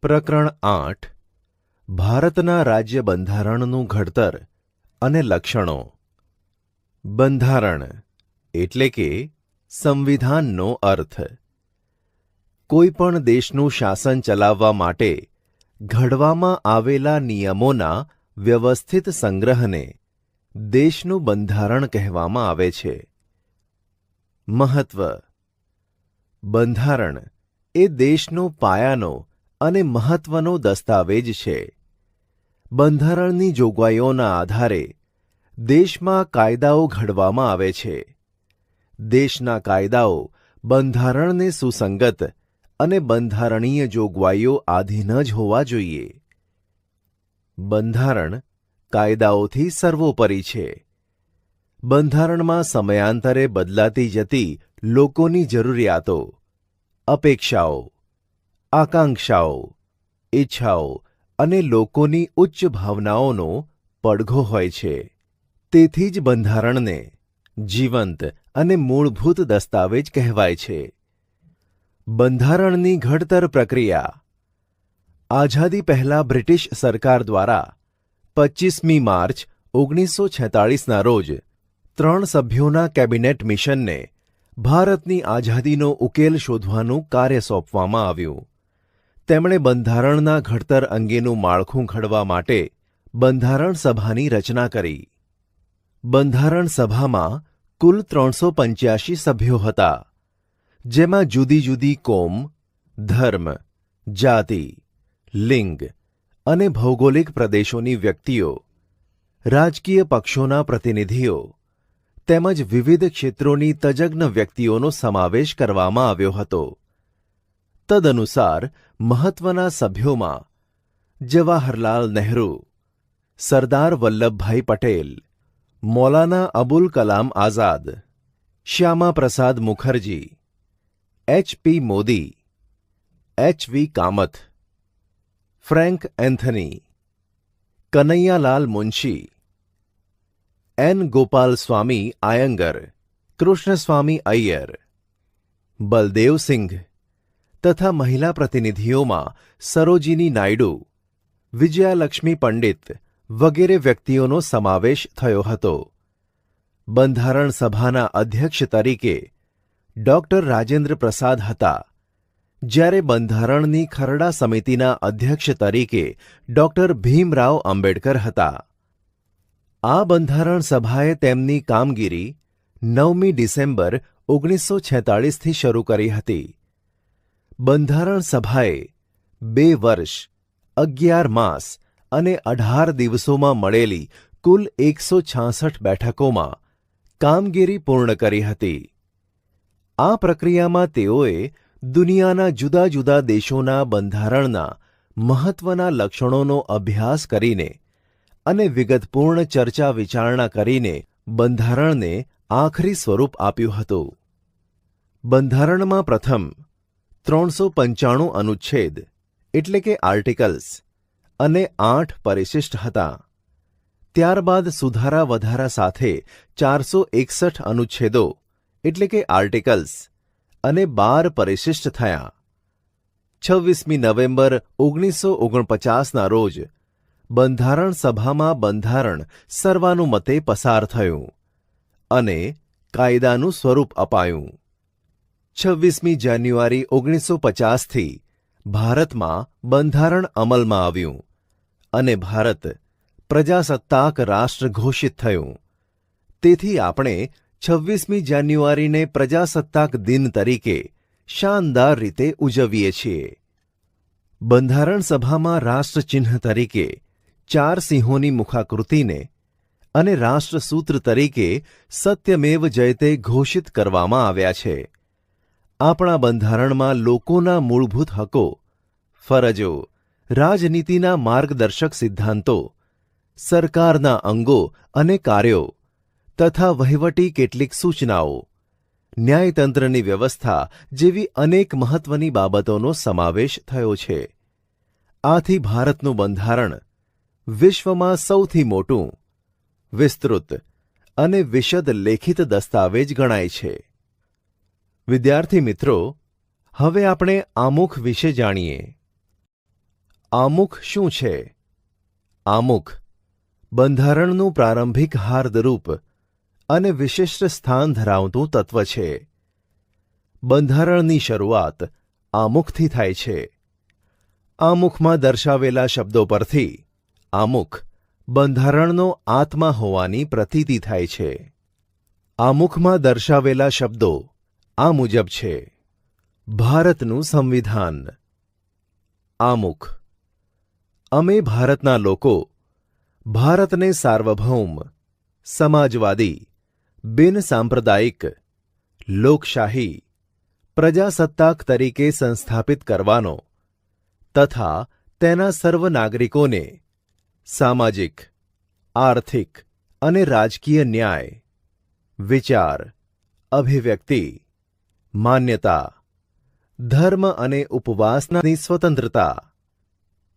પ્રકરણ 8 ભારતના રાજ્ય બંધારણનું ઘડતર અને લક્ષણો. બંધારણ એટલે કે સંવિધાનનો અર્થ. કોઈપણ દેશનું શાસન ચલાવવા માટે ઘડવામાં આવેલા નિયમોના વ્યવસ્થિત સંગ્રહને દેશનું બંધારણ કહેવામાં આવે છે. મહત્વ. બંધારણ એ દેશનો પાયાનો અને મહત્વનો દસ્તાવેજ છે. બંધારણની જોગવાઈઓના આધારે દેશમાં કાયદાઓ ઘડવામાં આવે છે. દેશના કાયદાઓ બંધારણને સુસંગત અને બંધારણીય જોગવાઈઓ આધીન જ હોવા જોઈએ. બંધારણ કાયદાઓથી સર્વોપરી છે. બંધારણમાં સમયાંતરે બદલાતી જતી લોકોની જરૂરિયાતો, અપેક્ષાઓ, આકાંક્ષાઓ, ઈચ્છાઓ અને લોકોની ઉચ્ચ ભાવનાઓનો પડઘો હોય છે. તેથી જ બંધારણને જીવંત અને મૂળભૂત દસ્તાવેજ કહેવાય છે. બંધારણની ઘડતર પ્રક્રિયા. આઝાદી પહેલા બ્રિટિશ સરકાર દ્વારા 25મી માર્ચ 1946ના રોજ 3 સભ્યોના કેબિનેટ મિશનને ભારતની આઝાદીનો ઉકેલ શોધવાનું કાર્ય સોંપવામાં આવ્યું. તેમણે બંધારણના ઘડતર અંગેનું માળખું ઘડવા માટે બંધારણ સભાની રચના કરી. બંધારણ સભામાં કુલ 385 સભ્યો હતા, જેમાં જુદી જુદી કોમ, ધર્મ, જાતિ, લિંગ અને ભૌગોલિક પ્રદેશોની વ્યક્તિઓ, રાજકીય પક્ષોના પ્રતિનિધિઓ તેમજ વિવિધ ક્ષેત્રોની તજજ્ઞ વ્યક્તિઓનો સમાવેશ કરવામાં આવ્યો હતો. તદનુસાર મહત્વના સભ્યોમાં Jawaharlal Nehru, Sardar Vallabhbhai Patel, Maulana Abul Kalam Azad, Shyama Prasad Mukherjee, H.P. Modi, H.V. Kamath, Frank Anthony, Kanaiyalal Munshi, N. Gopal Swami Ayyangar, Krishnaswami Iyer, Baldev Singh તથા મહિલા પ્રતિનિધિઓમાં સરોજિની નાયડુ, વિજયાલક્ષ્મી પંડિત વગેરે વ્યક્તિઓનો સમાવેશ થયો હતો. બંધારણ સભાના અધ્યક્ષ તરીકે ડૉક્ટર રાજેન્દ્ર પ્રસાદ હતા, જ્યારે બંધારણની ખરડા સમિતિના અધ્યક્ષ તરીકે ડૉક્ટર ભીમરાવ આંબેડકર હતા. આ બંધારણ સભાએ તેમની કામગીરી 9મી ડિસેમ્બર 1946થી શરૂ કરી હતી. બંધારણ સભાએ 2 વર્ષ, 11 માસ અને 18 દિવસોમાં મળેલી કુલ 166 બેઠકોમાં કામગીરી પૂર્ણ કરી હતી. આ પ્રક્રિયામાં તેઓએ દુનિયાના જુદા જુદા દેશોના બંધારણના મહત્વના લક્ષણોનો અભ્યાસ કરીને અને વિગતપૂર્ણ ચર્ચા વિચારણા કરીને બંધારણને આખરી સ્વરૂપ આપ્યું હતું. બંધારણમાં પ્રથમ 395 અનુચ્છેદ એટલે કે આર્ટિકલ્સ અને 8 પરિશિષ્ટ હતા. ત્યારબાદ સુધારા વધારા સાથે 461 અનુચ્છેદો એટલે કે આર્ટિકલ્સ અને 12 પરિશિષ્ટ થયા. 26મી નવેમ્બર 1949ના રોજ બંધારણ સભામાં બંધારણ સર્વાનુમતે પસાર થયું અને કાયદાનું સ્વરૂપ અપાયું. 26મી જાન્યુઆરી 1950થી ભારતમાં બંધારણ અમલમાં આવ્યું અને ભારત પ્રજાસત્તાક રાષ્ટ્ર ઘોષિત થયું. તેથી આપણે 26મી જાન્યુઆરીને પ્રજાસત્તાક દિન તરીકે શાનદાર રીતે ઉજવીએ છીએ. બંધારણ સભામાં રાષ્ટ્રચિહ્ન તરીકે 4 સિંહોની મુખાકૃતિને અને રાષ્ટ્રસૂત્ર તરીકે સત્યમેવ જયતે ઘોષિત કરવામાં આવ્યા છે. આપણા બંધારણમાં લોકોના મૂળભૂત હકો, ફરજો, રાજનીતિના માર્ગદર્શક સિદ્ધાંતો, સરકારના અંગો અને કાર્યો તથા વહીવટી કેટલીક સૂચનાઓ, ન્યાયતંત્રની વ્યવસ્થા જેવી અનેક મહત્વની બાબતોનો સમાવેશ થયો છે. આથી ભારતનું બંધારણ વિશ્વમાં સૌથી મોટું, વિસ્તૃત અને વિશદ લેખિત દસ્તાવેજ ગણાય છે. વિદ્યાર્થી મિત્રો, હવે આપણે આમુખ વિશે જાણીએ. આમુખ શું છે? આમુખ બંધારણનું પ્રારંભિક હાર્દરૂપ અને વિશિષ્ટ સ્થાન ધરાવતું તત્વ છે. બંધારણની શરૂઆત આમુખથી થાય છે. આમુખમાં દર્શાવેલા શબ્દો પરથી આમુખ બંધારણનો આત્મા હોવાની પ્રતીતિ થાય છે. આમુખમાં દર્શાવેલા શબ્દો આ મુજબ છે. ભારતનું સંવિધાન. આમુખ: અમે ભારતના લોકો ભારતને સાર્વભૌમ, સમાજવાદી, બિનસાંપ્રદાયિક, લોકશાહી, પ્રજાસત્તાક તરીકે સંસ્થાપિત કરવાનો તથા તેના સર્વ નાગરિકોને સામાજિક, આર્થિક અને રાજકીય ન્યાય, વિચાર, અભિવ્યક્તિ, માન્યતા, ધર્મ અને ઉપવાસનાની સ્વતંત્રતા,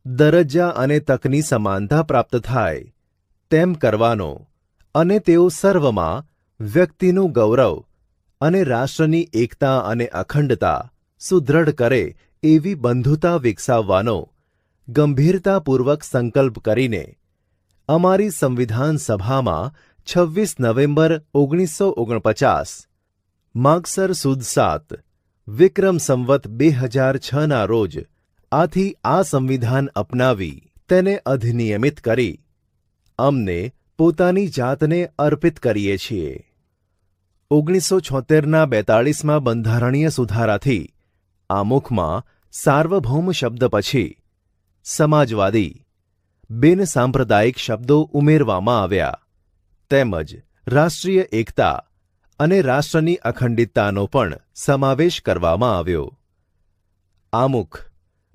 દરજ્જા અને તકની સમાનતા પ્રાપ્ત થાય તેમ કરવાનો અને તેઓ સર્વમાં વ્યક્તિનું ગૌરવ અને રાષ્ટ્રની એકતા અને અખંડતા સુદૃઢ કરે એવી બંધુતા વિકસાવવાનો ગંભીરતાપૂર્વક સંકલ્પ કરીને અમારી સંવિધાન સભામાં 26 નવેમ્બર 1949 માગસર સુદ 7 વિક્રમ સંવત 2006ના રોજ આથી આ સંવિધાન અપનાવી તેને અધિનિયમિત કરી અમને પોતાની જાતને અર્પિત કરીએ છીએ. 1976ના 42મા બંધારણીય સુધારાથી આમુખમાં સાર્વભૌમ શબ્દ પછી સમાજવાદી, બિનસાંપ્રદાયિક શબ્દો ઉમેરવામાં આવ્યા તેમજ રાષ્ટ્રીય એકતા અને રાષ્ટ્રની અખંડિતતાનો પણ સમાવેશ કરવામાં આવ્યો. આમુખ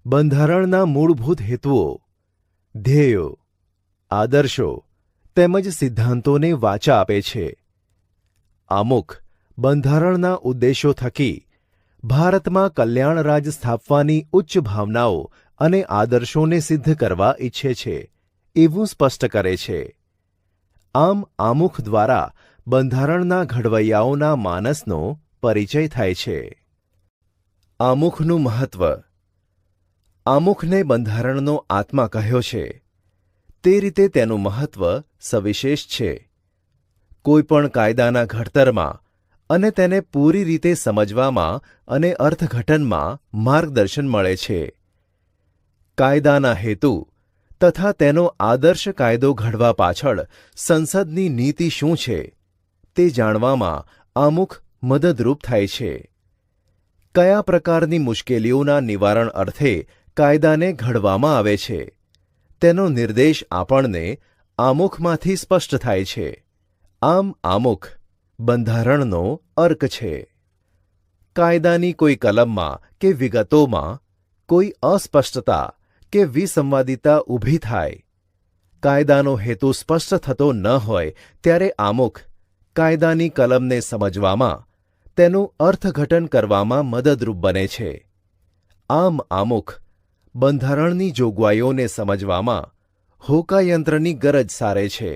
બંધારણના મૂળભૂત હેતુઓ, ધ્યેયો, આદર્શો તેમજ સિદ્ધાંતોને વાચા આપે છે. આમુખ બંધારણના ઉદ્દેશો થકી ભારતમાં કલ્યાણ રાજ સ્થાપવાની ઉચ્ચ ભાવનાઓ અને આદર્શોને સિદ્ધ કરવા ઈચ્છે છે એવું સ્પષ્ટ કરે છે. આમ આમુખ દ્વારા બંધારણના ઘડવૈયાઓના માનસનો પરિચય થાય છે. આમુખનું મહત્વ. આમુખને બંધારણનો આત્મા કહ્યો છે તે રીતે તેનું મહત્વ સવિશેષ છે. કોઈપણ કાયદાના ઘડતરમાં અને તેને પૂરી રીતે સમજવામાં અને અર્થઘટનમાં માર્ગદર્શન મળે છે. કાયદાના હેતુ તથા તેનો આદર્શ કાયદો ઘડવા પાછળ સંસદની નીતિ શું છે તે જાણવામાં આમુખ મદદરૂપ થાય છે. કયા પ્રકારની મુશ્કેલીઓના નિવારણ અર્થે કાયદાને ઘડવામાં આવે છે તેનો નિર્દેશ આપણને આમુખમાંથી સ્પષ્ટ થાય છે. આમ આમુખ બંધારણનો અર્ક છે. કાયદાની કોઈ કલમમાં કે વિગતોમાં કોઈ અસ્પષ્ટતા કે વિસંવાદિતા ઊભી થાય, કાયદાનો હેતુ સ્પષ્ટ થતો ન હોય ત્યારે આમુખ કાયદાની કલમને સમજવામાં, તેનું અર્થઘટન કરવામાં મદદરૂપ બને છે. આમ આમુખ બંધારણની જોગવાઈઓને સમજવામાં હોકાયંત્રની ગરજ સારે છે.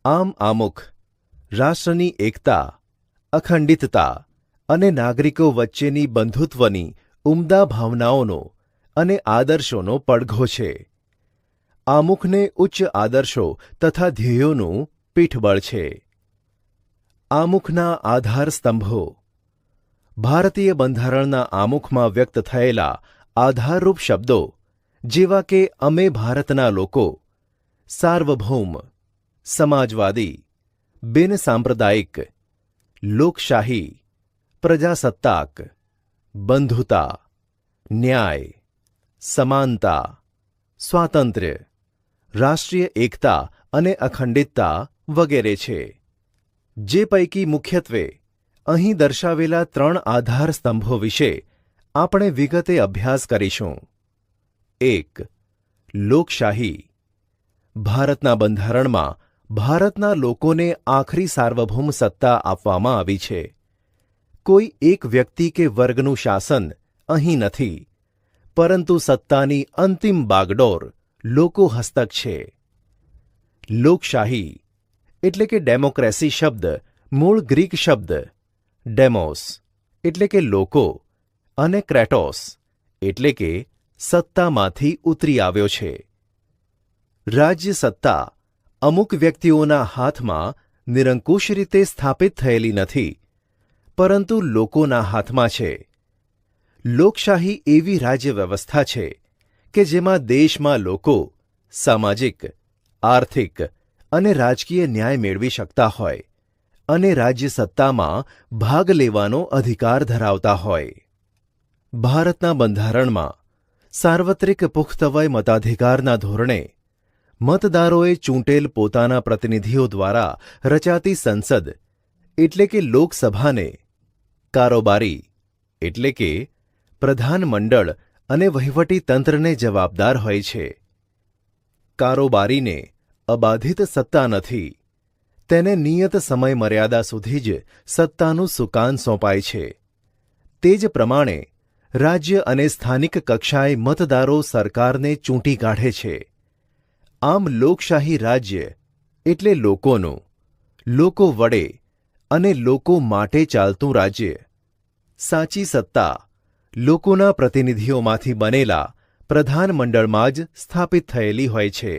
આમ આમુખ રાષ્ટ્રની એકતા, અખંડિતતા અને નાગરિકો વચ્ચેની બંધુત્વની ઉમદા ભાવનાઓનો અને આદર્શોનો પડઘો છે. આમુખને ઉચ્ચ આદર્શો તથા ધ્યેયોનું પીઠબળ છે. આમુખના આધાર સ્તંભો. ભારતીય બંધારણના આમુખમાં વ્યક્ત થયેલા આધારરૂપ શબ્દો જેવા કે અમે ભારતના લોકો, સાર્વભૌમ, સમાજવાદી, બિનસાંપ્રદાયિક, લોકશાહી, પ્રજાસત્તાક, બંધુતા, ન્યાય, સમાનતા, સ્વાતંત્ર્ય, રાષ્ટ્રીય એકતા અને અખંડિતતા વગેરે છે. જે પૈકી મુખ્યત્વે અહીં દર્શાવેલા 3 આધાર સ્તંભો વિશે આપણે વિગતે અભ્યાસ કરીશું. 1. લોકશાહી. ભારતના બંધારણમાં ભારતના લોકોને આખરી સાર્વભૌમ સત્તા આપવામાં આવી છે. કોઈ એક વ્યક્તિ કે વર્ગનું શાસન અહીં નથી, પરંતુ સત્તાની અંતિમ બાગડોર લોકો હસ્તક છે. લોકશાહી એટલે કે ડેમોક્રેસી શબ્દ મૂળ ગ્રીક શબ્દ ડેમોસ એટલે કે લોકો અને ક્રેટોસ એટલે કે સત્તામાંથી ઉતરી આવ્યો છે. રાજ્ય સત્તા અમુક વ્યક્તિઓના હાથમાં નિરંકુશ રીતે સ્થાપિત થયેલી નથી, પરંતુ લોકોના હાથમાં છે. લોકશાહી એવી રાજ્ય વ્યવસ્થા છે કે જેમાં દેશમાં લોકો સામાજિક, આર્થિક અને રાજકીય ન્યાય મેળવી શકતા હોય અને રાજ્ય સત્તામાં ભાગ લેવાનો અધિકાર ધરાવતા હોય. ભારતના બંધારણમાં સાર્વત્રિક પુખ્તવય મતાધિકારના ધોરણે મતદારોએ ચૂંટેલ પોતાના પ્રતિનિધિઓ દ્વારા રચાતી સંસદ એટલે કે લોકસભાને કારોબારી એટલે કે પ્રધાનમંડળ અને વહીવટી તંત્રને જવાબદાર હોય છે. કારોબારીને અબાધિત સત્તા નથી. તેને નિયત સમય મર્યાદા સુધી જ સત્તાનું સુકાન સોંપાય છે. તે જ પ્રમાણે રાજ્ય અને સ્થાનિક કક્ષાએ મતદારો સરકારને ચૂંટી કાઢે છે. આમ લોકશાહી રાજ્ય એટલે લોકોનું, લોકો વડે અને લોકો માટે ચાલતું રાજ્ય. સાચી સત્તા લોકોના પ્રતિનિધિઓમાંથી બનેલા પ્રધાનમંડળમાં જ સ્થાપિત થયેલી હોય છે.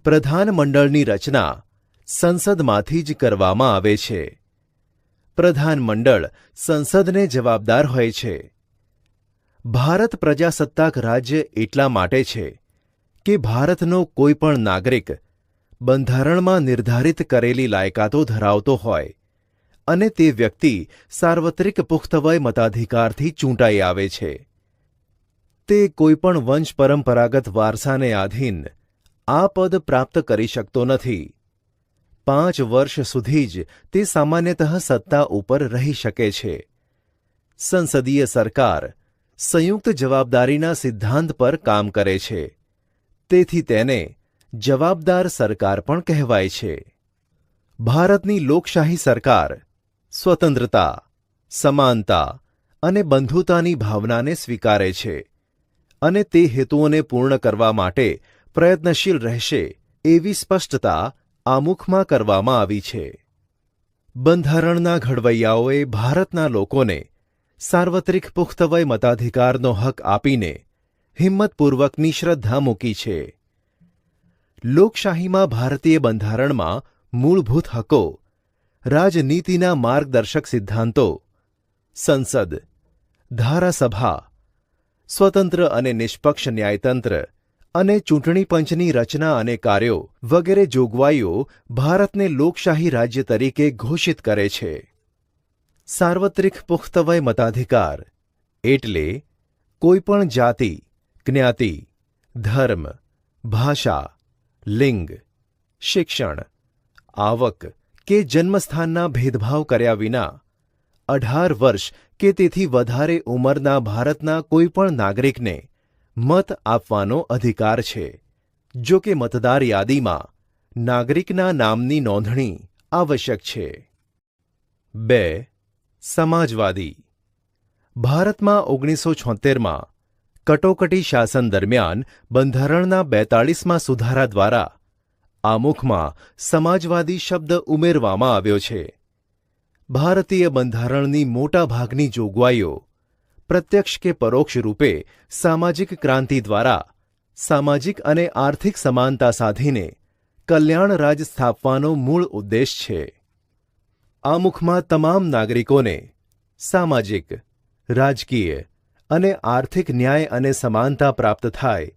પ્રધાનમંડળની રચના સંસદમાંથી જ કરવામાં આવે છે. પ્રધાનમંડળ સંસદને જવાબદાર હોય છે. ભારત પ્રજાસત્તાક રાજ્ય એટલા માટે છે કે ભારતનો કોઈ પણ નાગરિક બંધારણમાં નિર્ધારિત કરેલી લાયકાતો ધરાવતો હોય અને તે વ્યક્તિ સાર્વત્રિક પુખ્તવય મતાધિકારથી ચૂંટાઈ આવે છે. તે કોઈપણ વંશ પરંપરાગત વારસાને આધીન આ પદ પ્રાપ્ત કરી શકતો નથી. 5 વર્ષ સુધી જ તે સામાન્યતઃ સત્તા ઉપર રહી શકે છે. સંસદીય સરકાર સંયુક્ત જવાબદારીના સિદ્ધાંત પર કામ કરે છે. તેથી તેને જવાબદાર સરકાર પણ કહેવાય છે. ભારતની લોકશાહી સરકાર સ્વતંત્રતા, સમાનતા અને બંધુતાની ભાવનાને સ્વીકારે છે અને તે હેતુઓને પૂર્ણ કરવા માટે પ્રયત્નશીલ રહેશે એવી સ્પષ્ટતા આમુખમાં કરવામાં આવી છે. બંધારણના ઘડવૈયાઓએ ભારતના લોકોને સાર્વત્રિક પુખ્તવય મતાધિકારનો હક આપીને હિંમતપૂર્વકની શ્રદ્ધા મૂકી છે. લોકશાહીમાં ભારતીય બંધારણમાં મૂળભૂત હકો, રાજનીતિના માર્ગદર્શક સિદ્ધાંતો, સંસદ, ધારાસભા, સ્વતંત્ર અને નિષ્પક્ષ ન્યાયતંત્ર અને ચૂંટણી પંચની રચના અને કાર્યો વગેરે જોગવાઈઓ ભારતને લોકશાહી રાજ્ય તરીકે ઘોષિત કરે છે. સાર્વત્રિક પુખ્તવય મતાધિકાર એટલે કોઈપણ જાતિ, જ્ઞાતિ, ધર્મ, ભાષા, લિંગ, શિક્ષણ, આવક કે જન્મસ્થાનના ભેદભાવ કર્યા વિના 18 વર્ષ કે તેથી વધારે ઉંમરના ભારતના કોઈપણ નાગરિકને મત આપવાનો અધિકાર છે. જો કે મતદાર યાદીમાં નાગરિકના નામની નોંધણી આવશ્યક છે. 2. સમાજવાદી. ભારતમાં 1976માં કટોકટી શાસન દરમિયાન બંધારણના 42મા સુધારા દ્વારા આમુખમાં સમાજવાદી શબ્દ ઉમેરવામાં આવ્યો છે. ભારતીય બંધારણની મોટા ભાગની જોગવાઈઓ પ્રત્યક્ષ કે પરોક્ષ રૂપે સામાજિક ક્રાંતિ દ્વારા સામાજિક અને આર્થિક સમાનતા સાધીને કલ્યાણ રાજ સ્થાપવાનો મૂળ ઉદ્દેશ છે. આમુખમાં તમામ નાગરિકોને સામાજિક, રાજકીય અને આર્થિક ન્યાય અને સમાનતા પ્રાપ્ત થાય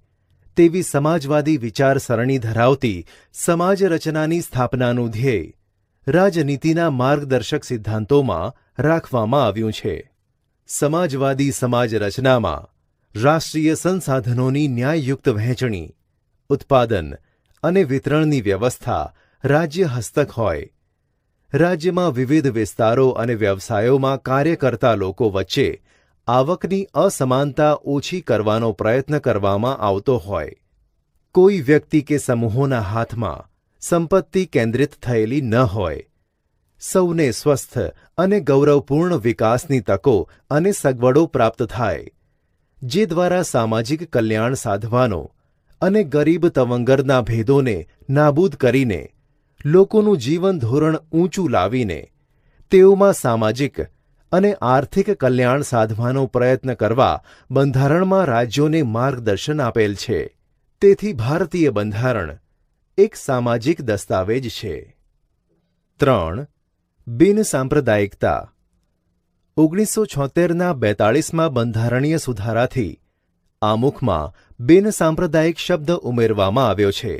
તેવી સમાજવાદી વિચારસરણી ધરાવતી સમાજ રચનાની સ્થાપનાનું ધ્યેય રાજનીતિના માર્ગદર્શક સિદ્ધાંતોમાં રાખવામાં આવ્યું છે. સમાજવાદી સમાજ રચનામાં રાષ્ટ્રીય સંસાધનોની ન્યાયયુક્ત વહેંચણી, ઉત્પાદન અને વિતરણની વ્યવસ્થા રાજ્ય હસ્તક હોય. રાજ્યમાં વિવિધ વિસ્તારો અને વ્યવસાયોમાં કાર્ય કરતા લોકો વચ્ચે આવકની અસમાનતા ઓછી કરવાનો પ્રયત્ન કરવામાં આવતો હોય. કોઈ વ્યક્તિ કે સમૂહોના હાથમાં સંપત્તિ કેન્દ્રિત થયેલી ન હોય. સૌને સ્વસ્થ અને ગૌરવપૂર્ણ વિકાસની તકો અને સગવડો પ્રાપ્ત થાય, જે દ્વારા સામાજિક કલ્યાણ સાધવાનો અને ગરીબ તવંગરના ભેદોને નાબૂદ કરીને લોકોનું જીવન ધોરણ ઊંચું લાવીને તેઓમાં સામાજિક અને આર્થિક કલ્યાણ સાધવાનો પ્રયત્ન કરવા બંધારણમાં રાજ્યોને માર્ગદર્શન આપેલ છે. તેથી ભારતીય બંધારણ એક સામાજિક દસ્તાવેજ છે. 3. બિનસાંપ્રદાયિકતા. 1976ના 42મા બંધારણીય સુધારાથી આમુખમાં બિનસાંપ્રદાયિક શબ્દ ઉમેરવામાં આવ્યો છે.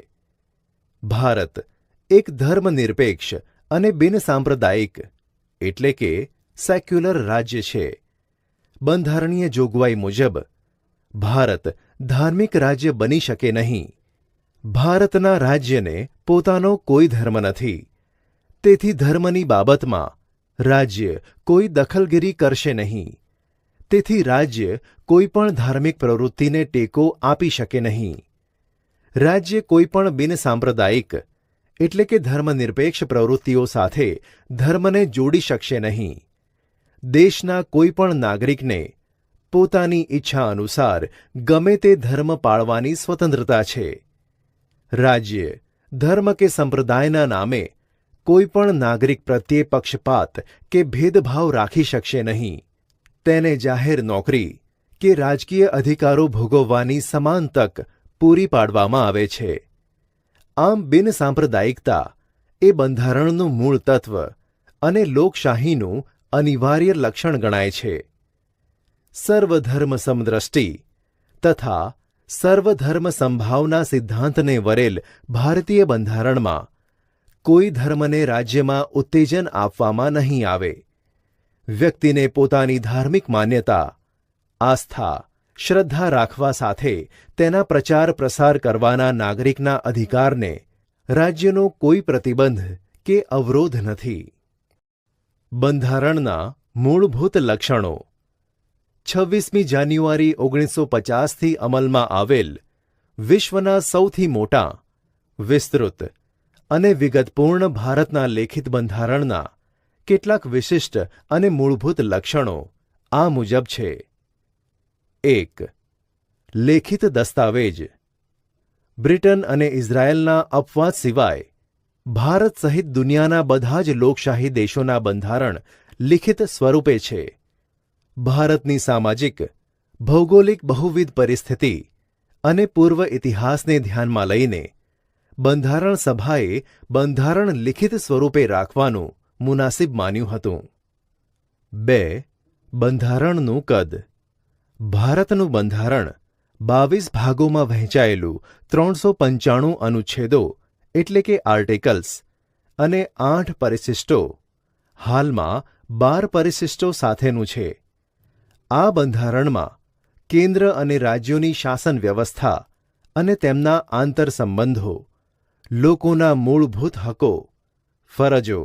ભારત એક ધર્મનિરપેક્ષ અને બિનસાંપ્રદાયિક એટલે કે સેક્યુલર રાજ્ય છે. બંધારણીય જોગવાઈ મુજબ ભારત ધાર્મિક રાજ્ય બની શકે નહીં. ભારતના રાજ્યને પોતાનો કોઈ ધર્મ નથી. તેથી ધર્મની બાબતમાં રાજ્ય કોઈ દખલગીરી કરશે નહીં. તેથી રાજ્ય કોઈ પણ ધાર્મિક પ્રવૃત્તિને ટેકો આપી શકે નહીં. રાજ્ય કોઈ પણ બિનસાંપ્રદાયિક એટલે કે ધર્મનિરપેક્ષ પ્રવૃત્તિઓ સાથે ધર્મને જોડી શકશે નહીં. દેશના કોઈ પણ નાગરિકને પોતાની ઈચ્છા અનુસાર ગમે તે ધર્મ પાળવાની સ્વતંત્રતા છે. રાજ્ય ધર્મ કે સંપ્રદાયના નામે કોઈ પણ નાગરિક પ્રત્યે પક્ષપાત કે ભેદભાવ રાખી શકશે નહીં. તેને જાહેર નોકરી કે રાજકીય અધિકારો ભોગવવાની સમાન તક પૂરી પાડવામાં આવે છે. આમ બિનસાંપ્રદાયિકતા એ બંધારણનું મૂળ તત્વ અને લોકશાહીનું અનિવાર્ય લક્ષણ ગણાય છે. સર્વધર્મ સમદ્રષ્ટિ તથા સર્વધર્મ સંભાવના સિદ્ધાંતને વરેલ ભારતીય બંધારણમાં કોઈ ધર્મને રાજ્યમાં ઉત્તેજન આપવામાં નહીં આવે. વ્યક્તિને પોતાની ધાર્મિક માન્યતા, આસ્થા, શ્રદ્ધા રાખવા સાથે તેના પ્રચાર પ્રસાર કરવાના નાગરિકના અધિકારને રાજ્યનો કોઈ પ્રતિબંધ કે અવરોધ નથી. બંધારણના મૂળભૂત લક્ષણો. 26મી જાન્યુઆરી 1950થી અમલમાં આવેલ વિશ્વના સૌથી મોટા, વિસ્તૃત અને વિગતપૂર્ણ ભારતના લેખિત બંધારણના કેટલાક વિશિષ્ટ અને મૂળભૂત લક્ષણો આ મુજબ છે. 1. લેખિત દસ્તાવેજ. બ્રિટન અને ઇઝરાયેલના અપવાદ સિવાય ભારત સહિત દુનિયાના બધા જ લોકશાહી દેશોના બંધારણ લિખિત સ્વરૂપે છે. ભારતની સામાજિક, ભૌગોલિક બહુવિધ પરિસ્થિતિ અને પૂર્વ ઇતિહાસને ધ્યાનમાં લઈને બંધારણ સભાએ બંધારણ લિખિત સ્વરૂપે રાખવાનું મુનાસિબ માન્યું હતું. 2. બંધારણનું કદ. ભારતનું બંધારણ 22 ભાગોમાં વહેંચાયેલું 395 અનુચ્છેદો એટલે કે આર્ટિકલ્સ અને 8 પરિશિષ્ટો, હાલમાં 12 પરિશિષ્ટો સાથેનું છે. આ બંધારણમાં કેન્દ્ર અને રાજ્યોની શાસન વ્યવસ્થા અને તેમના આંતરસંબંધો, લોકોના મૂળભૂત હકો, ફરજો,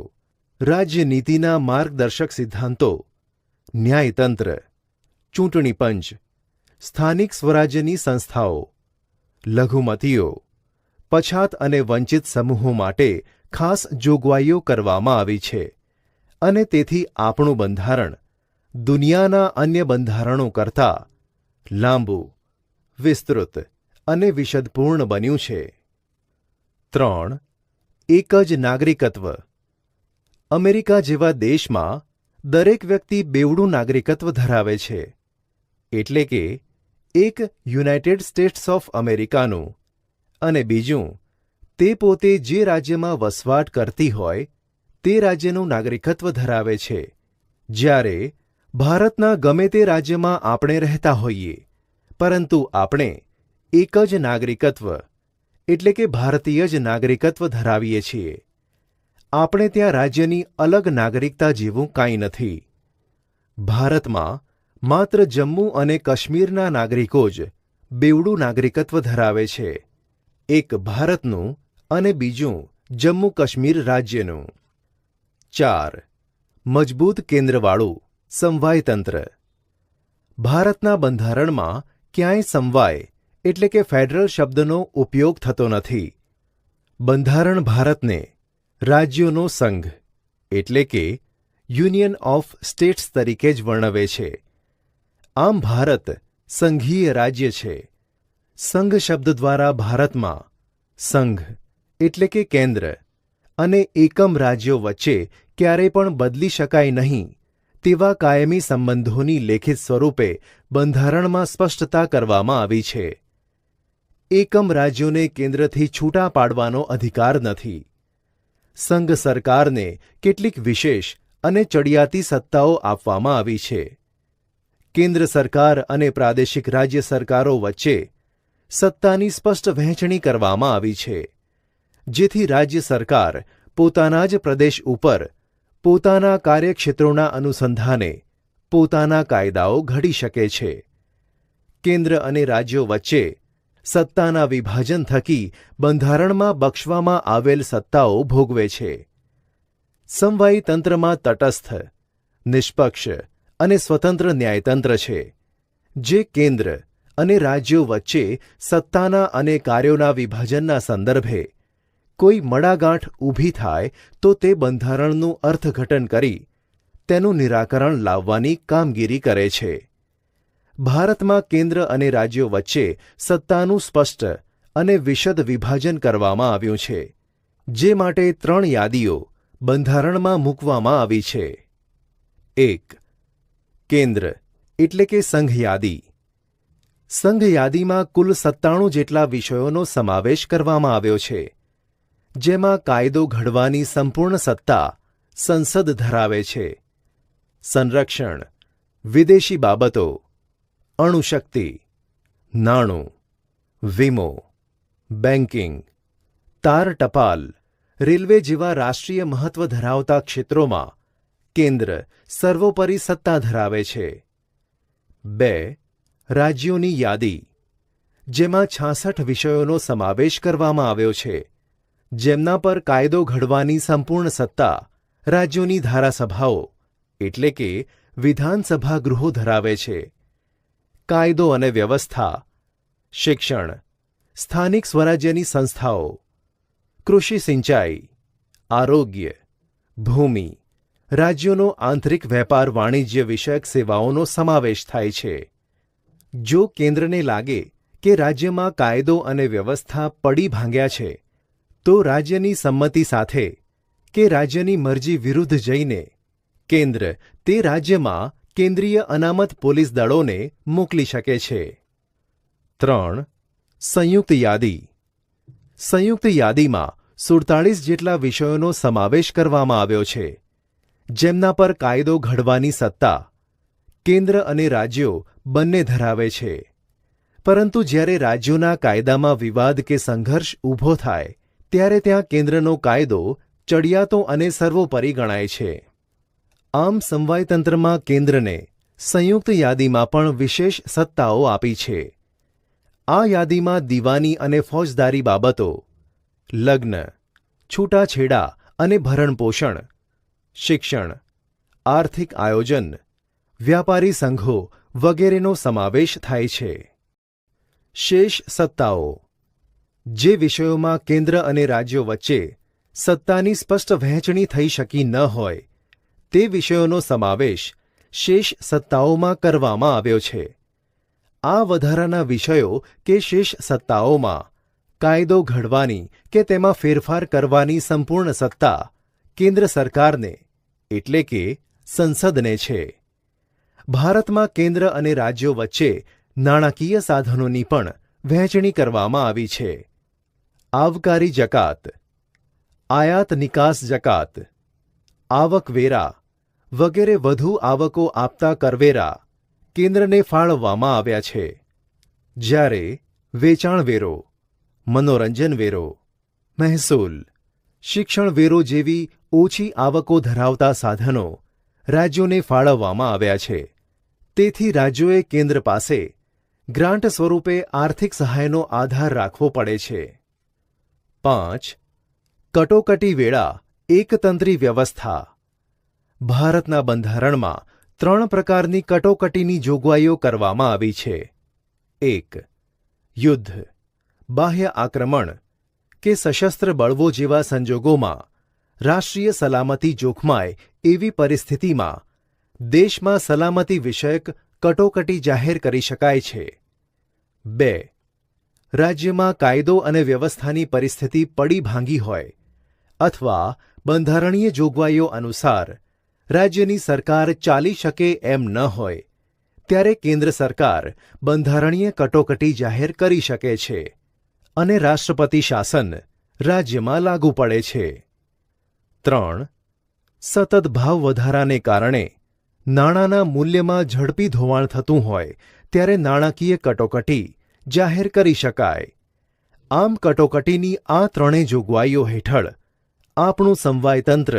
રાજ્યનીતિના માર્ગદર્શક સિદ્ધાંતો, ન્યાયતંત્ર, ચૂંટણી પંચ, સ્થાનિક સ્વરાજ્યની સંસ્થાઓ, લઘુમતીઓ, પછાત અને વંચિત સમૂહો માટે ખાસ જોગવાઈઓ કરવામાં આવી છે અને તેથી આપણું બંધારણ દુનિયાના અન્ય બંધારણો કરતાં લાંબુ, વિસ્તૃત અને વિશદપૂર્ણ બન્યું છે. 3. એક જ નાગરિકત્વ. અમેરિકા જેવા દેશમાં દરેક વ્યક્તિ બેવડું નાગરિકત્વ ધરાવે છે. એટલે કે એક યુનાઇટેડ સ્ટેટ્સ ઓફ અમેરિકાનું અને બીજું તે પોતે જે રાજ્યમાં વસવાટ કરતી હોય તે રાજ્યનું નાગરિકત્વ ધરાવે છે. જ્યારે ભારતના ગમે તે રાજ્યમાં આપણે રહેતા હોઈએ, પરંતુ આપણે એક જ નાગરિકત્વ એટલે કે ભારતીય જ નાગરિકત્વ ધરાવીએ છીએ. આપણે ત્યાં રાજ્યની અલગ નાગરિકતા જેવું કાંઈ નથી. ભારતમાં માત્ર જમ્મુ અને કાશ્મીરના નાગરિકો જ બેવડું નાગરિકત્વ ધરાવે છે. એક ભારતનું અને બીજું જમ્મુ કાશ્મીર રાજ્યનું. 4. મજબૂત કેન્દ્રવાળું સમવાયતંત્ર. ભારતના બંધારણમાં ક્યાંય સમવાય એટલે કે ફેડરલ શબ્દનો ઉપયોગ થતો નથી. બંધારણ ભારતને રાજ્યોનો સંઘ એટલે કે યુનિયન ઓફ સ્ટેટ્સ તરીકે જ વર્ણવે છે. આમ ભારત સંઘીય રાજ્ય છે. સંઘ શબ્દ દ્વારા ભારતમાં સંઘ એટલે કે કેન્દ્ર અને એકમ રાજ્યો વચ્ચે ક્યારેય પણ બદલી શકાય નહીં તેવા કાયમી સંબંધોની લેખિત સ્વરૂપે બંધારણમાં સ્પષ્ટતા કરવામાં આવી છે. એકમ રાજ્યોને કેન્દ્રથી છૂટા પાડવાનો અધિકાર નથી. સંઘ સરકારને કેટલીક વિશેષ અને ચડિયાતી સત્તાઓ આપવામાં આવી છે. કેન્દ્ર સરકાર અને પ્રાદેશિક રાજ્ય સરકારો વચ્ચે સત્તાની સ્પષ્ટ વહેંચણી કરવામાં આવી છે, જેથી રાજ્ય સરકાર પોતાના જ પ્રદેશ ઉપર પોતાના કાર્યક્ષેત્રોના અનુસંધાને પોતાના કાયદાઓ ઘડી શકે છે. કેન્દ્ર અને રાજ્યો વચ્ચે સત્તાના વિભાજન થકી બંધારણમાં બક્ષવામાં આવેલ સત્તાઓ ભોગવે છે. સમવાયી તંત્રમાં તટસ્થ, નિષ્પક્ષ અને સ્વતંત્ર ન્યાયતંત્ર છે, જે કેન્દ્ર અને રાજ્યો વચ્ચે સત્તાના અને કાર્યોના વિભાજનના સંદર્ભે કોઈ મડાગાંઠ ઊભી થાય તો તે બંધારણનું અર્થઘટન કરી તેનું નિરાકરણ લાવવાની કામગીરી કરે છે. ભારતમાં કેન્દ્ર અને રાજ્યો વચ્ચે સત્તાનું સ્પષ્ટ અને વિશદ વિભાજન કરવામાં આવ્યું છે, જે માટે 3 યાદીઓ બંધારણમાં મૂકવામાં આવી છે. 1. કેન્દ્ર એટલે કે સંઘ યાદી. સંઘ યાદીમાં કુલ 97 જેટલા વિષયોનો સમાવેશ કરવામાં આવ્યો છે, જેમાં કાયદો ઘડવાની સંપૂર્ણ સત્તા સંસદ ધરાવે છે. સંરક્ષણ, વિદેશી બાબતો, અણુશક્તિ, નાણું, વીમો, બેન્કિંગ, તાર ટપાલ, રેલવે જેવા રાષ્ટ્રીય મહત્વ ધરાવતા ક્ષેત્રોમાં કેન્દ્ર સર્વોપરી સત્તા ધરાવે છે. 2. રાજ્યોની યાદી, જેમાં 66 વિષયોનો સમાવેશ કરવામાં આવ્યો છે, જેમના પર કાયદો ઘડવાની સંપૂર્ણ સત્તા રાજ્યોની ધારાસભાઓ એટલે કે વિધાનસભા ગૃહો ધરાવે છે. કાયદો અને વ્યવસ્થા, શિક્ષણ, સ્થાનિક સ્વરાજ્યની સંસ્થાઓ, કૃષિ સિંચાઈ, આરોગ્ય, ભૂમિ, રાજ્યોનો આંતરિક વેપાર વાણિજ્ય વિષયક સેવાઓનો સમાવેશ થાય છે. જો કેન્દ્રને લાગે કે રાજ્યમાં કાયદો અને વ્યવસ્થા પડી ભાંગ્યા છે, તો રાજ્યની સંમતિ સાથે કે રાજ્યની મરજી વિરુદ્ધ જઈને કેન્દ્ર તે રાજ્યમાં કેન્દ્રીય અનામત પોલીસ દળોને મોકલી શકે છે. 3. સંયુક્ત યાદી. સંયુક્ત યાદીમાં 47 જેટલા વિષયોનો સમાવેશ કરવામાં આવ્યો છે, જેમના પર કાયદો ઘડવાની સત્તા કેન્દ્ર અને રાજ્યો બંને ધરાવે છે. પરંતુ જ્યારે રાજ્યોના કાયદામાં વિવાદ કે સંઘર્ષ ઊભો થાય ત્યારે ત્યાં કેન્દ્રનો કાયદો ચડિયાતો અને સર્વોપરી ગણાય છે. આમ સમવાયતંત્રમાં કેન્દ્રને સંયુક્ત યાદીમાં પણ વિશેષ સત્તાઓ આપી છે. આ યાદીમાં દીવાની અને ફોજદારી બાબતો, લગ્ન, છૂટાછેડા અને ભરણપોષણ, શિક્ષણ, આર્થિક આયોજન, વ્યાપારી સંઘો વગેરેનો સમાવેશ થાય છે. શેષ સત્તાઓ. જે વિષયોમાં કેન્દ્ર અને રાજ્યો વચ્ચે સત્તાની સ્પષ્ટ વહેંચણી થઈ શકી ન હોય, તે વિષયોનો સમાવેશ શેષ સત્તાઓમાં કરવામાં આવ્યો છે. આ વધારાના વિષયો કે શેષ સત્તાઓમાં કાયદો ઘડવાની કે તેમાં ફેરફાર કરવાની સંપૂર્ણ સત્તા કેન્દ્ર સરકારને એટલે કે સંસદને છે. ભારતમાં કેન્દ્ર અને રાજ્યો વચ્ચે નાણાકીય સાધનોની પણ વહેંચણી કરવામાં આવી છે. આવકારી જકાત, આયાત નિકાસ જકાત, આવકવેરા વગેરે વધુ આવકો આપતા કરવેરા કેન્દ્રને ફાળવવામાં આવ્યા છે. જ્યારે વેચાણ વેરો, મનોરંજન વેરો, મહેસૂલ, શિક્ષણ વેરો જેવી ઓછી આવકો ધરાવતા સાધનો રાજ્યોને ફાળવવામાં આવ્યા છે. તેથી રાજ્યોએ કેન્દ્ર પાસે ગ્રાન્ટ સ્વરૂપે આર્થિક સહાયનો આધાર રાખવો પડે છે. 5. કટોકટી વેળા એકતંત્રી વ્યવસ્થા. ભારતના બંધારણમાં 3 પ્રકારની કટોકટીની જોગવાઈઓ કરવામાં આવી છે. 1. યુદ્ધ, બાહ્ય આક્રમણ કે સશસ્ત્ર બળવો જેવા સંજોગોમાં રાષ્ટ્રીય સલામતી જોખમાય એવી પરિસ્થિતિમાં દેશમાં સલામતી વિષયક કટોકટી જાહેર કરી શકાય છે. 2. રાજ્યમાં કાયદો અને વ્યવસ્થાની પરિસ્થિતિ પડી ભાંગી હોય અથવા બંધારણીય જોગવાઈઓ અનુસાર રાજ્યની સરકાર ચાલી શકે એમ ન હોય ત્યારે કેન્દ્ર સરકાર બંધારણીય કટોકટી જાહેર કરી શકે છે અને રાષ્ટ્રપતિ શાસન રાજ્યમાં લાગુ પડે છે. 3. સતત ભાવ વધારાને કારણે નાણાંના મૂલ્યમાં ઝડપી ધોવાણ થતું હોય ત્યારે નાણાકીય કટોકટી જાહેર કરી શકાય. આમ કટોકટીની આ ત્રણેય જોગવાઈઓ હેઠળ આપણું સમવાયતંત્ર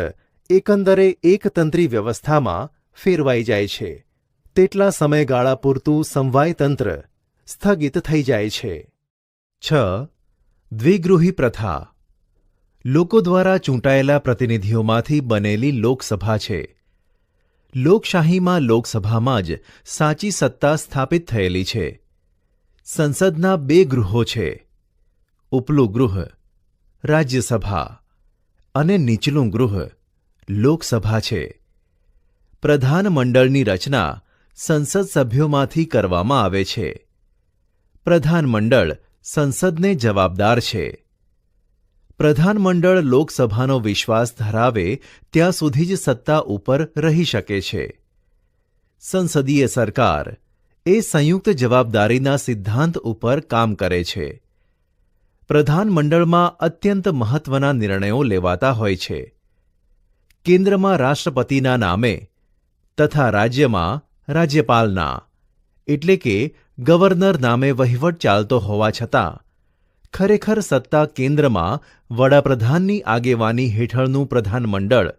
એકંદરે એકતંત્રી વ્યવસ્થામાં ફેરવાઈ જાય છે. તેટલા સમયગાળા પૂરતું સમવાયતંત્ર સ્થગિત થઈ જાય છે. 6. દ્વિગૃહી પ્રથા લોકો દ્વારા ચૂંટાયેલા પ્રતિનિધિઓમાંથી બનેલી લોકસભા છે. લોકશાહીમાં લોકસભામાં જ સાચી સત્તા સ્થાપિત થયેલી છે. સંસદના 2 ગૃહો છે. ઉપલું ગૃહ રાજ્યસભા અને નીચલું ગૃહ લોકસભા છે. પ્રધાનમંડળની રચના સંસદ સભ્યોમાંથી કરવામાં આવે છે. પ્રધાનમંડળ સંસદને જવાબદાર છે. પ્રધાનમંડળ લોકસભાનો વિશ્વાસ ધરાવે ત્યાં સુધી જ સત્તા ઉપર રહી શકે છે. સંસદીય સરકાર એ સંયુક્ત જવાબદારીના સિદ્ધાંત ઉપર કામ કરે છે. પ્રધાનમંડળમાં અત્યંત મહત્વના નિર્ણયો લેવાતા હોય છે. કેન્દ્રમાં રાષ્ટ્રપતિના નામે તથા રાજ્યમાં રાજ્યપાલના એટલે કે ગવર્નર નામે વહીવટ ચાલતો હોવા છતાં ખરેખર સત્તા કેન્દ્રમાં વડાપ્રધાનની આગેવાની હેઠળનું પ્રધાનમંડળ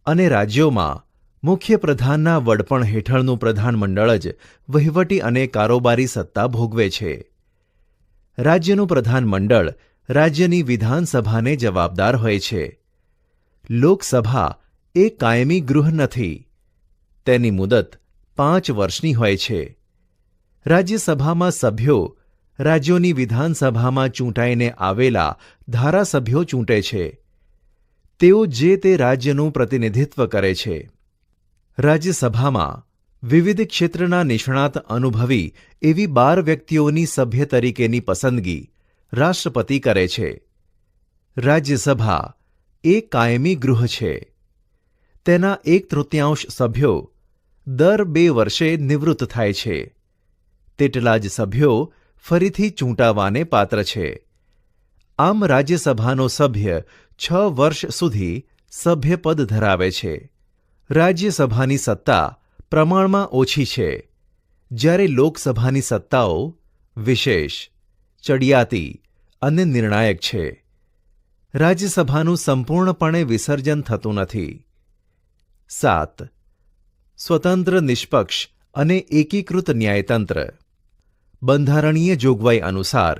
અને રાજ્યોમાં મુખ્યપ્રધાનના વડપણ હેઠળનું પ્રધાનમંડળ જ વહીવટી અને કારોબારી સત્તા ભોગવે છે. રાજ્યનું પ્રધાનમંડળ રાજ્યની વિધાનસભાને જવાબદાર હોય છે. લોકસભા એ કાયમી ગૃહ નથી. તેની મુદત 5 વર્ષની હોય છે. રાજ્યસભામાં સભ્યો રાજ્યોની વિધાનસભામાં ચૂંટાઈને આવેલા ધારાસભ્યો ચૂંટે છે. તેઓ જે તે રાજ્યનું પ્રતિનિધિત્વ કરે છે. રાજ્યસભામાં વિવિધ ક્ષેત્રના નિષ્ણાત અનુભવી એવી 12 વ્યક્તિઓની સભ્ય તરીકેની પસંદગી રાષ્ટ્રપતિ કરે છે. રાજ્યસભા એ કાયમી ગૃહ છે. તેના 1/3 સભ્યો દર 2 વર્ષે નિવૃત્ત થાય છે. તેટલા જ સભ્યો ફરીથી ચૂંટાવાને પાત્ર છે. આમ રાજ્યસભાનો સભ્ય 6 વર્ષ સુધી સભ્યપદ ધરાવે છે. રાજ્યસભાની સત્તા પ્રમાણમાં ઓછી છે, જ્યારે લોકસભાની સત્તાઓ વિશેષ, ચડિયાતી અને નિર્ણાયક છે. રાજ્યસભાનું સંપૂર્ણપણે વિસર્જન થતું નથી. 7. સ્વતંત્ર, નિષ્પક્ષ અને એકીકૃત ન્યાયતંત્ર. બંધારણીય જોગવાઈ અનુસાર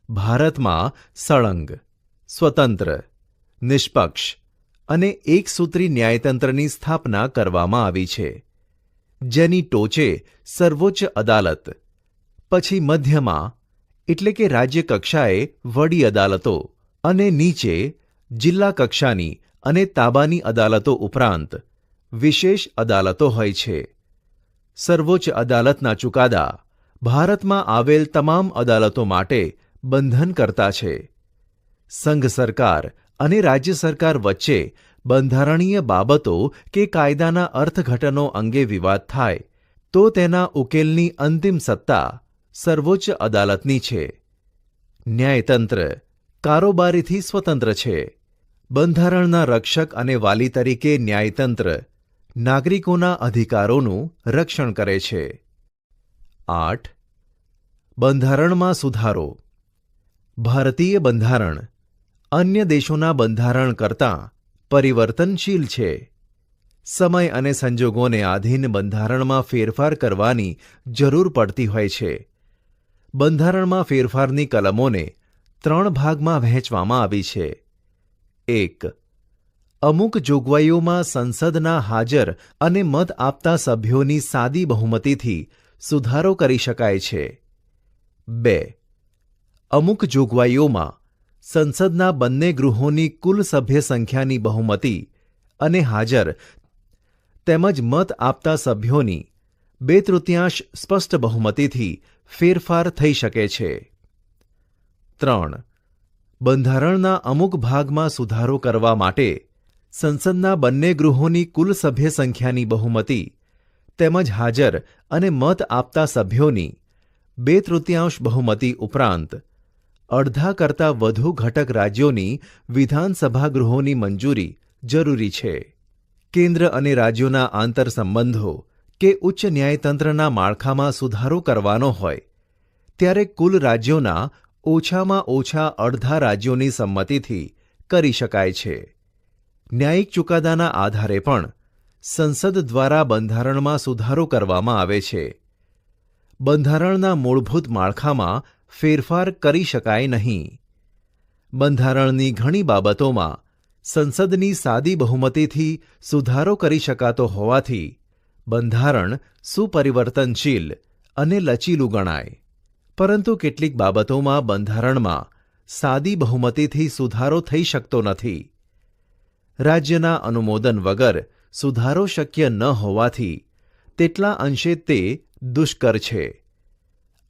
ભારતમાં સળંગ, સ્વતંત્ર, નિષ્પક્ષ અને એકસૂત્રી ન્યાયતંત્રની સ્થાપના કરવામાં આવી છે, જેની ટોચે સર્વોચ્ચ અદાલત, પછી મધ્યમાં એટલે કે રાજ્ય કક્ષાએ વડી અદાલતો અને નીચે જિલ્લા કક્ષાની અને તાબાની અદાલતો ઉપરાંત વિશેષ અદાલતો હોય છે. સર્વોચ્ચ અદાલતના ચુકાદા ભારતમાં આવેલ તમામ અદાલતો માટે બંધનકર્તા છે. સંઘ સરકાર અને રાજ્ય સરકાર વચ્ચે બંધારણીય બાબતો કે કાયદાના અર્થઘટનો અંગે વિવાદ થાય તો તેના ઉકેલની અંતિમ સત્તા સર્વોચ્ચ અદાલતની છે. ન્યાયતંત્ર કારોબારીથી સ્વતંત્ર છે. બંધારણના રક્ષક અને વાલી તરીકે ન્યાયતંત્ર નાગરિકોના અધિકારોનું રક્ષણ કરે છે. 8. બંધારણમાં સુધારો. ભારતીય બંધારણ અન્ય દેશોના બંધારણ કરતાં પરિવર્તનશીલ છે. સમય અને સંજોગોને આધીન બંધારણમાં ફેરફાર કરવાની જરૂર પડતી હોય છે. બંધારણમાં ફેરફારની કલમોને 3 ભાગમાં વહેંચવામાં આવી છે. 1. અમુક જોગવાઈઓમાં સંસદના હાજર અને મત આપતા સભ્યોની સાદી બહુમતીથી સુધારો કરી શકાય છે. 2. અમુક જોગવાઈઓમાં સંસદના બંને ગૃહોની કુલ સભ્ય સંખ્યાની બહુમતી અને હાજર તેમજ મત આપતા સભ્યોની 2/3 સ્પષ્ટ બહુમતીથી ફેરફાર થઈ શકે છે. 3. બંધારણના અમુક ભાગમાં સુધારો કરવા માટે સંસદના બંને ગૃહોની કુલ સભ્ય સંખ્યાની બહુમતી તેમજ હાજર અને મત આપતા સભ્યોની 2/3 બહુમતી ઉપરાંત અડધા કરતાં વધુ ઘટક રાજ્યોની વિધાનસભા ગૃહોની મંજૂરી જરૂરી છે. કેન્દ્ર અને રાજ્યોના આંતરસંબંધો કે ઉચ્ચ ન્યાયતંત્રના માળખામાં સુધારો કરવાનો હોય ત્યારે કુલ રાજ્યોના ઓછામાં ઓછા અડધા રાજ્યોની સંમતિથી કરી શકાય છે. ન્યાયિક ચુકાદાના આધારે પણ સંસદ દ્વારા બંધારણમાં સુધારો કરવામાં આવે છે. બંધારણના મૂળભૂત માળખામાં ફેરફાર કરી શકાય નહીં. બંધારણની ઘણી બાબતોમાં સંસદની સાદી બહુમતીથી સુધારો કરી શકાતો હોવાથી બંધારણ સુપરિવર્તનશીલ અને લચીલું ગણાય. પરંતુ કેટલીક બાબતોમાં બંધારણમાં સાદી બહુમતીથી સુધારો થઈ શકતો નથી. રાજ્યના અનુમોદન વગર સુધારો શક્ય ન હોવાથી તેટલા અંશે તે દુષ્કર છે.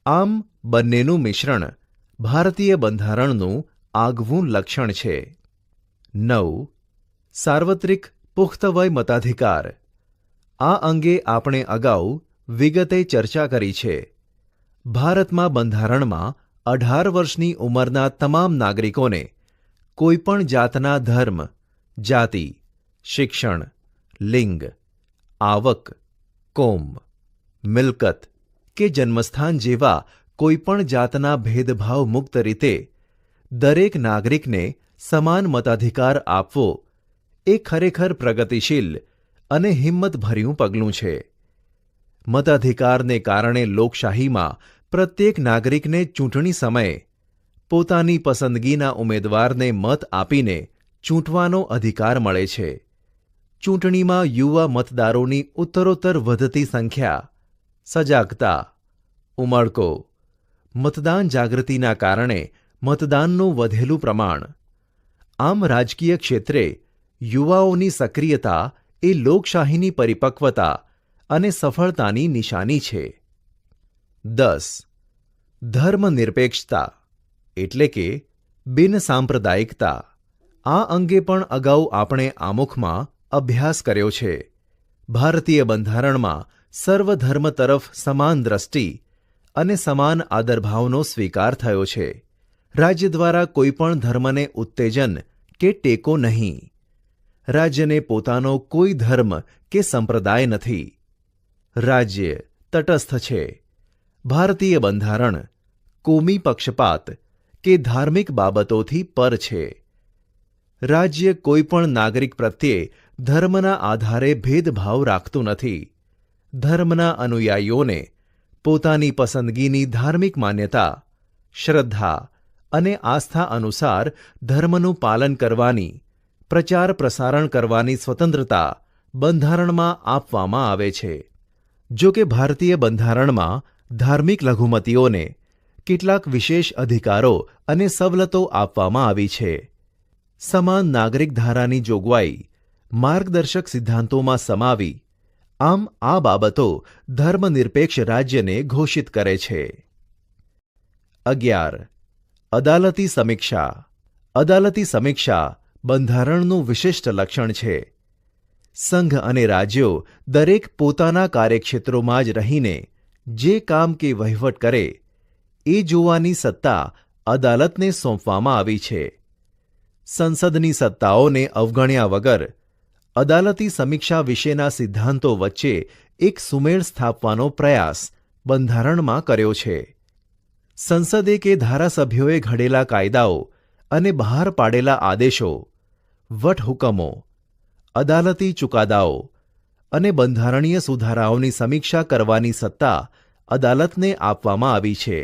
આમ બંનેનું મિશ્રણ ભારતીય બંધારણનું આગવું લક્ષણ છે. 9. સાર્વત્રિક પુખ્તવય મતાધિકાર. આ અંગે આપણે અગાઉ વિગતે ચર્ચા કરી છે. ભારતમાં બંધારણમાં 18 વર્ષની ઉંમરના તમામ નાગરિકોને કોઈપણ જાતના ધર્મ, જાતિ, શિક્ષણ, લિંગ, આવક, કોમ, મિલકત કે જન્મસ્થાન જેવા કોઈપણ જાતના ભેદભાવ મુક્ત રીતે દરેક નાગરિકને સમાન મતાધિકાર આપવો એ ખરેખર પ્રગતિશીલ અને હિંમતભર્યું પગલું છે. મતાધિકારને કારણે લોકશાહીમાં પ્રત્યેક નાગરિકને ચૂંટણી સમયે પોતાની પસંદગીના ઉમેદવારને મત આપીને ચૂંટવાનો અધિકાર મળે છે. ચૂંટણીમાં યુવા મતદારોની ઉત્તરોત્તર વધતી સંખ્યા, સજાગતા, ઉમળકો, મતદાન જાગૃતિના કારણે મતદાનનું વધેલું પ્રમાણ. આમ રાજકીય ક્ષેત્રે યુવાઓની સક્રિયતા એ લોકશાહીની પરિપક્વતા અને સફળતાની નિશાની છે. 10. ધર્મનિરપેક્ષતા એટલે કે બિનસાંપ્રદાયિકતા. આ અંગે પણ અગાઉ આપણે આમુખમાં અભ્યાસ કર્યો છે. ભારતીય બંધારણમાં સર્વધર્મ તરફ સમાન દ્રષ્ટિ અને સમાન આદરભાવનો સ્વીકાર થયો છે. રાજ્ય દ્વારા કોઈપણ ધર્મને ઉત્તેજન કે ટેકો નહીં. રાજ્યને પોતાનો કોઈ ધર્મ કે સંપ્રદાય નથી. રાજ્ય તટસ્થ છે. ભારતીય બંધારણ કોમી પક્ષપાત કે ધાર્મિક બાબતોથી પર છે. રાજ્ય કોઈપણ નાગરિક પ્રત્યે ધર્મના આધારે ભેદભાવ રાખતું નથી. ધર્મના અનુયાયીઓને પોતાની પસંદગીની ધાર્મિક માન્યતા, શ્રદ્ધા અને આસ્થા અનુસાર ધર્મનું પાલન કરવાની, પ્રચાર પ્રસારણ કરવાની સ્વતંત્રતા બંધારણમાં આપવામાં આવે છે. જો કે ભારતીય બંધારણમાં ધાર્મિક લઘુમતીઓને કેટલાક વિશેષ અધિકારો અને સવલતો આપવામાં આવી છે. સમાન નાગરિક ધારાની જોગવાઈ માર્ગદર્શક સિદ્ધાંતોમાં સમાવી આમ આ બાબતો ધર્મનિરપેક્ષ રાજ્યને ઘોષિત કરે છે. 11. અદાલતી સમીક્ષા. અદાલતી સમીક્ષા બંધારણનું વિશિષ્ટ લક્ષણ છે. સંઘ અને રાજ્યો દરેક પોતાના કાર્યક્ષેત્રોમાં જ રહીને જે કામ કે વહીવટ કરે એ જોવાની સત્તા અદાલતને સોંપવામાં આવી છે. સંસદની સત્તાઓને અવગણ્યા વગર અદાલતી સમીક્ષા વિશેના સિદ્ધાંતો વચ્ચે એક સુમેળ સ્થાપવાનો પ્રયાસ બંધારણમાં કર્યો છે. સંસદે કે ધારાસભ્યોએ ઘડેલા કાયદાઓ અને બહાર પાડેલા આદેશો, વટહુકમો, અદાલતી ચુકાદાઓ અને બંધારણીય સુધારાઓની સમીક્ષા કરવાની સત્તા અદાલતને આપવામાં આવી છે.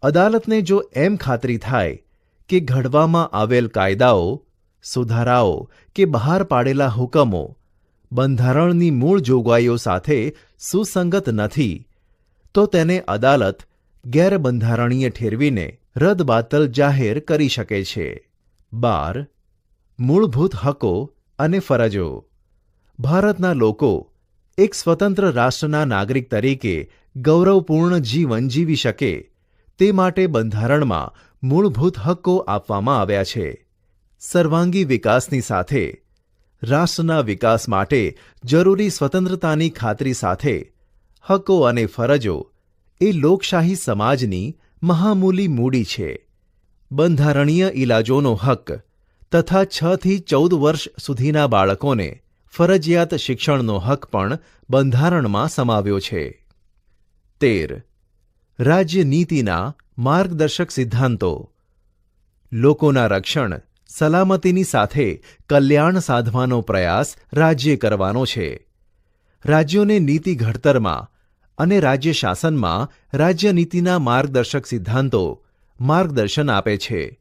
અદાલતને જો એમ ખાતરી થાય કે ઘડવામાં આવેલ કાયદાઓ, સુધારાઓ કે બહાર પાડેલા હુકમો બંધારણની મૂળ જોગવાઈઓ સાથે સુસંગત નથી તો તેને અદાલત ગેરબંધારણીય ઠેરવીને રદબાતલ જાહેર કરી શકે છે. 12. મૂળભૂત હકો અને ફરજો. ભારતના લોકો એક સ્વતંત્ર રાષ્ટ્રના નાગરિક તરીકે ગૌરવપૂર્ણ જીવન જીવી શકે તે માટે બંધારણમાં મૂળભૂત હક્કો આપવામાં આવ્યા છે. સર્વાંગી વિકાસની સાથે રાષ્ટ્રના વિકાસ માટે જરૂરી સ્વતંત્રતાની ખાતરી સાથે હકો અને ફરજો એ લોકશાહી સમાજની મહામૂલી મૂડી છે. બંધારણીય ઇલાજોનો હક તથા 6 થી 14 વર્ષ સુધીના બાળકોને ફરજિયાત શિક્ષણનો હક પણ બંધારણમાં સમાવ્યો છે. 13. રાજ્યનીતિના માર્ગદર્શક સિદ્ધાંતો. લોકોના રક્ષણ, સલામતીની સાથે કલ્યાણ સાધવાનો પ્રયાસ રાજ્યે કરવાનો છે. રાજ્યોને નીતિ ઘડતરમાં અને રાજ્ય શાસનમાં રાજ્યનીતિના માર્ગદર્શક સિદ્ધાંતો માર્ગદર્શન આપે છે.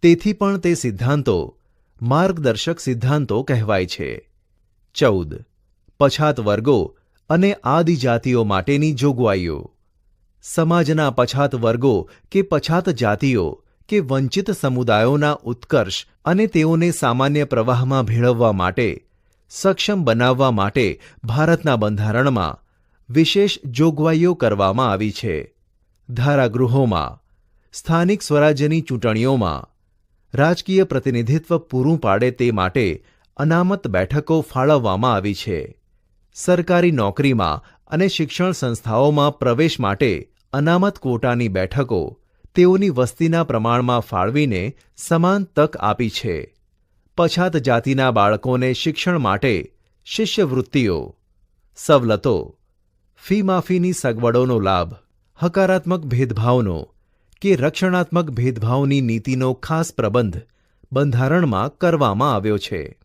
તેથી પણ તે સિદ્ધાંતો માર્ગદર્શક સિદ્ધાંતો કહેવાય છે. 14. પછાત વર્ગો અને આદિજાતિઓ માટેની જોગવાઈઓ. સમાજના પછાત વર્ગો કે પછાત જાતિઓ કે વંચિત સમુદાયોના ઉત્કર્ષ અને તેઓને સામાન્ય પ્રવાહમાં ભેળવવા માટે સક્ષમ બનાવવા માટે ભારતના બંધારણમાં વિશેષ જોગવાઈઓ કરવામાં આવી છે. ધારાગૃહોમાં, સ્થાનિક સ્વરાજ્યની ચૂંટણીઓમાં રાજકીય પ્રતિનિધિત્વ પૂરું પાડે તે માટે અનામત બેઠકો ફાળવવામાં આવી છે. સરકારી નોકરીમાં અને શિક્ષણ સંસ્થાઓમાં પ્રવેશ માટે અનામત ક્વોટાની બેઠકો તેઓની વસ્તીના પ્રમાણમાં ફાળવીને સમાન તક આપી છે. પછાત જાતિના બાળકોને શિક્ષણ માટે શિષ્યવૃત્તિઓ, સવલતો, ફી માફીની સગવડોનો લાભ, હકારાત્મક ભેદભાવનો કે રક્ષણાત્મક ભેદભાવની નીતિનો ખાસ પ્રબંધ બંધારણમાં કરવામાં આવ્યો છે.